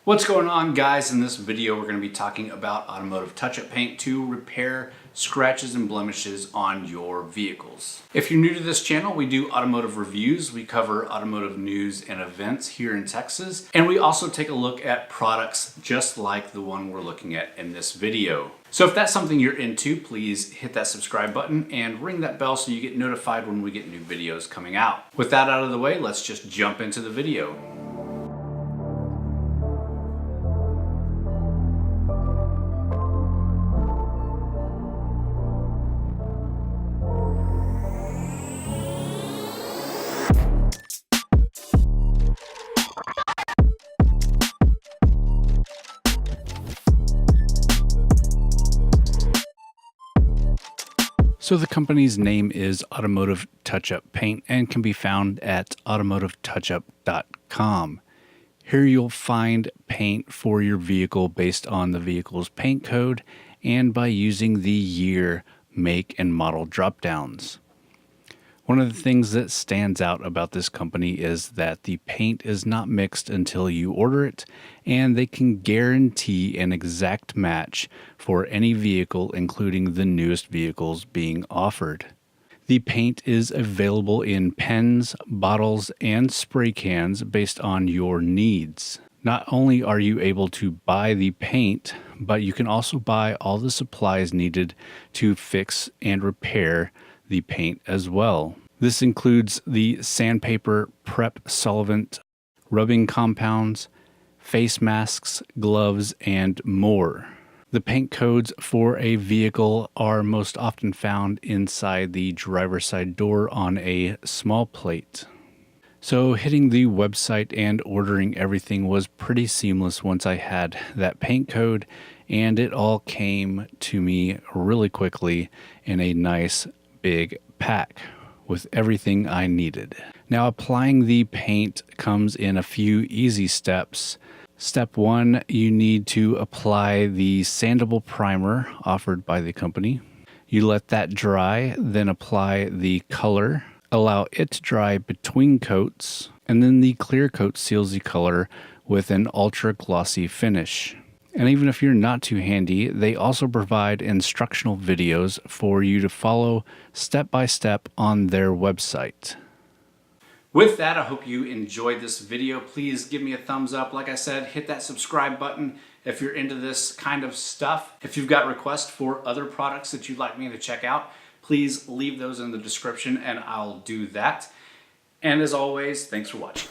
What's going on, guys? In this video we're going to be talking about automotive touch-up paint to repair scratches and blemishes on your vehicles. If you're new to this channel, we do automotive reviews. We cover automotive news and events here in Texas, and we also take a look at products just like the one we're looking at in this video. So if that's something you're into, please hit that subscribe button and ring that bell so you get notified when we get new videos coming out. With that out of the way, let's just jump into the video. So the company's name is Automotive Touch-Up Paint and can be found at automotivetouchup.com. Here you'll find paint for your vehicle based on the vehicle's paint code and by using the year, make, and model drop-downs. One of the things that stands out about this company is that the paint is not mixed until you order it, and they can guarantee an exact match for any vehicle, including the newest vehicles being offered. The paint is available in pens, bottles, and spray cans based on your needs. Not only are you able to buy the paint, but you can also buy all the supplies needed to fix and repair the paint as well. This includes the sandpaper, prep solvent, rubbing compounds, face masks, gloves, and more. The paint codes for a vehicle are most often found inside the driver's side door on a small plate. So hitting the website and ordering everything was pretty seamless once I had that paint code, and it all came to me really quickly in a nice big pack with everything I needed. Now, applying the paint comes in a few easy steps. Step 1, you need to apply the sandable primer offered by the company. You let that dry, then apply the color, allow it to dry between coats, and then the clear coat seals the color with an ultra glossy finish. And even if you're not too handy, they also provide instructional videos for you to follow step by step on their website. With that, I hope you enjoyed this video. Please give me a thumbs up. Like I said, hit that subscribe button if you're into this kind of stuff. If you've got requests for other products that you'd like me to check out, please leave those in the description and I'll do that. And as always, thanks for watching.